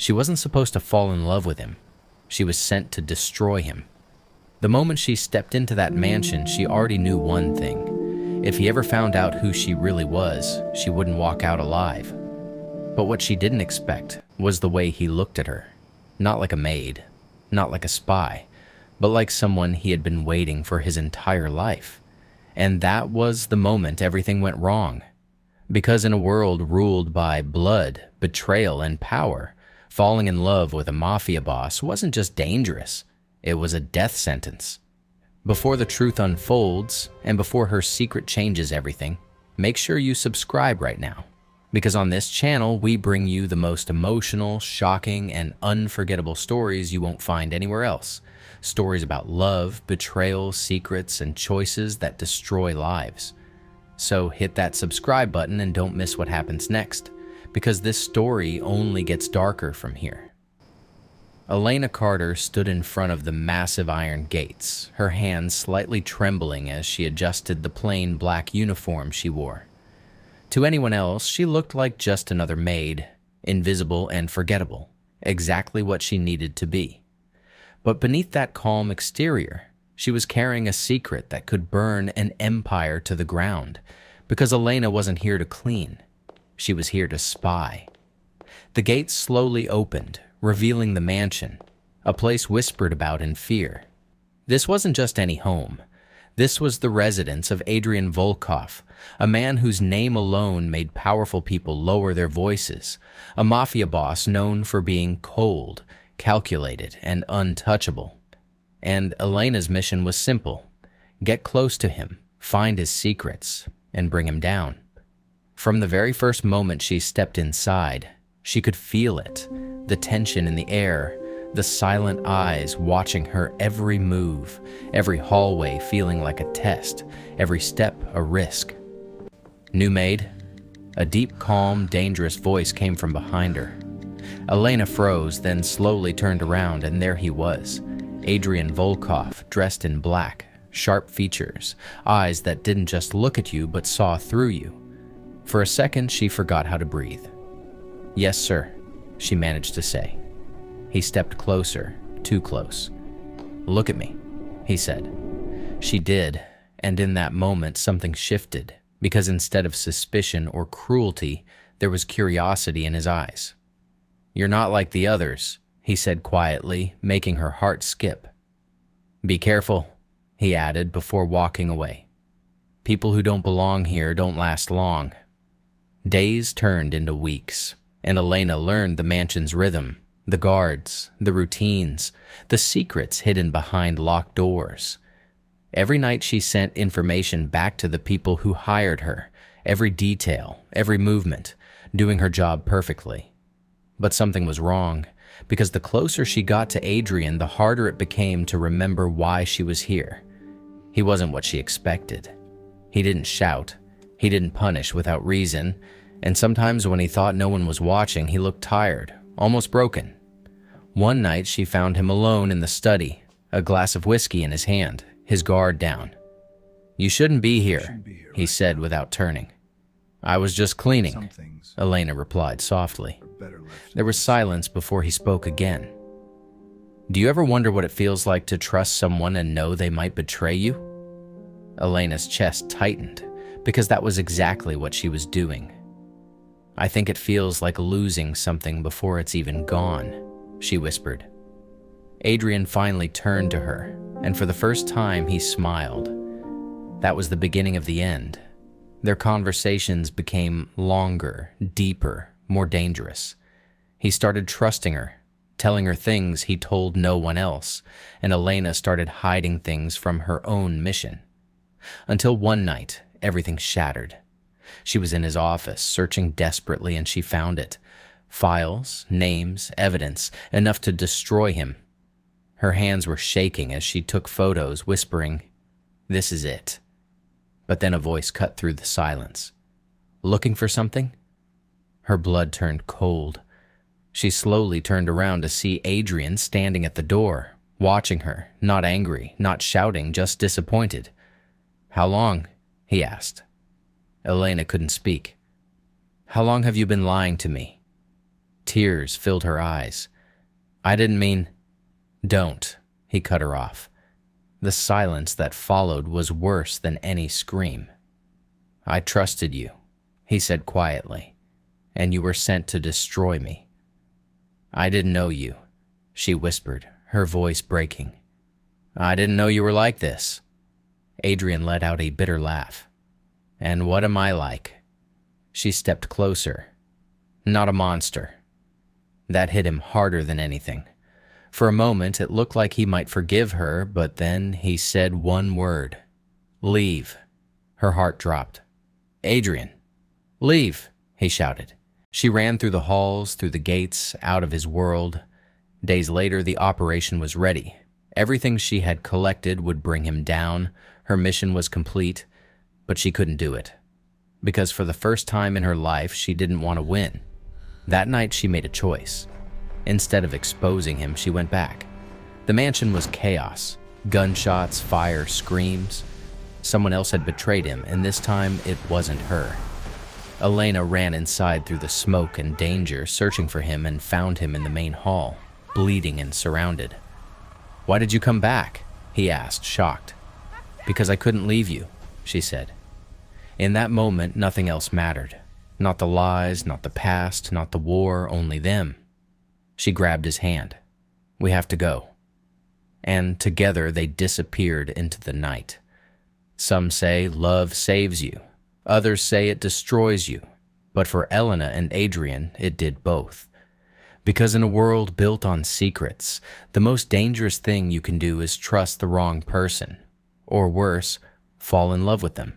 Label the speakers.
Speaker 1: She wasn't supposed to fall in love with him. She was sent to destroy him. The moment she stepped into that mansion, she already knew one thing. If he ever found out who she really was, she wouldn't walk out alive. But what she didn't expect was the way he looked at her. Not like a maid, not like a spy, but like someone he had been waiting for his entire life. And that was the moment everything went wrong. Because in a world ruled by blood, betrayal, and power, falling in love with a mafia boss wasn't just dangerous, it was a death sentence. Before the truth unfolds, and before her secret changes everything, make sure you subscribe right now. Because on this channel, we bring you the most emotional, shocking, and unforgettable stories you won't find anywhere else. Stories about love, betrayal, secrets, and choices that destroy lives. So hit that subscribe button and don't miss what happens next, because this story only gets darker from here. Elena Carter stood in front of the massive iron gates, her hands slightly trembling as she adjusted the plain black uniform she wore. To anyone else, she looked like just another maid, invisible and forgettable, exactly what she needed to be. But beneath that calm exterior, she was carrying a secret that could burn an empire to the ground, because Elena wasn't here to clean. She was here to spy. The gates slowly opened, revealing the mansion, a place whispered about in fear. This wasn't just any home. This was the residence of Adrian Volkov, a man whose name alone made powerful people lower their voices, a mafia boss known for being cold, calculated, and untouchable. And Elena's mission was simple: get close to him, find his secrets, and bring him down. From the very first moment she stepped inside, she could feel it, the tension in the air, the silent eyes watching her every move, every hallway feeling like a test, every step a risk. "New maid?" A deep, calm, dangerous voice came from behind her. Elena froze, then slowly turned around, and there he was, Adrian Volkov, dressed in black, sharp features, eyes that didn't just look at you but saw through you. For a second, she forgot how to breathe. "Yes, sir," she managed to say. He stepped closer, too close. "Look at me," he said. She did, and in that moment something shifted, because instead of suspicion or cruelty, there was curiosity in his eyes. "You're not like the others," he said quietly, making her heart skip. "Be careful," he added before walking away. "People who don't belong here don't last long." Days turned into weeks, and Elena learned the mansion's rhythm, the guards, the routines, the secrets hidden behind locked doors. Every night she sent information back to the people who hired her, every detail, every movement, doing her job perfectly. But something was wrong, because the closer she got to Adrian, the harder it became to remember why she was here. He wasn't what she expected. He didn't shout. He didn't punish without reason, and sometimes when he thought no one was watching, he looked tired, almost broken. One night she found him alone in the study, a glass of whiskey in his hand, his guard down. "You shouldn't be here," he said without turning. "I was just cleaning," Elena replied softly. There was silence before he spoke again. "Do you ever wonder what it feels like to trust someone and know they might betray you?" Elena's chest tightened, because that was exactly what she was doing. "I think it feels like losing something before it's even gone," she whispered. Adrian finally turned to her, and for the first time he smiled. That was the beginning of the end. Their conversations became longer, deeper, more dangerous. He started trusting her, telling her things he told no one else, and Elena started hiding things from her own mission. Until one night, everything shattered. She was in his office, searching desperately, and she found it. Files, names, evidence, enough to destroy him. Her hands were shaking as she took photos, whispering, "This is it." But then a voice cut through the silence. "Looking for something?" Her blood turned cold. She slowly turned around to see Adrian standing at the door, watching her, not angry, not shouting, just disappointed. "How long?" he asked. Elena couldn't speak. "How long have you been lying to me?" Tears filled her eyes. I didn't mean... Don't, he cut her off. The silence that followed was worse than any scream. I trusted you, he said quietly, and you were sent to destroy me. I didn't know you, she whispered, her voice breaking. I didn't know you were like this. Adrian let out a bitter laugh. And what am I like? She stepped closer. Not a monster. That hit him harder than anything. For a moment, it looked like he might forgive her, but then he said one word. Leave. Her heart dropped. Adrian. Leave, he shouted. She ran through the halls, through the gates, out of his world. Days later, the operation was ready. Everything she had collected would bring him down. Her mission was complete, but she couldn't do it. Because for the first time in her life, she didn't want to win. That night, she made a choice. Instead of exposing him, she went back. The mansion was chaos. Gunshots, fire, screams. Someone else had betrayed him, and this time it wasn't her. Elena ran inside through the smoke and danger, searching for him, and found him in the main hall, bleeding and surrounded. Why did you come back? He asked, shocked. Because I couldn't leave you, she said. In that moment, nothing else mattered. Not the lies, not the past, not the war, only them. She grabbed his hand. We have to go. And together they disappeared into the night. Some say love saves you. Others say it destroys you. But for Elena and Adrian, it did both. Because in a world built on secrets, the most dangerous thing you can do is trust the wrong person. Or worse, fall in love with them.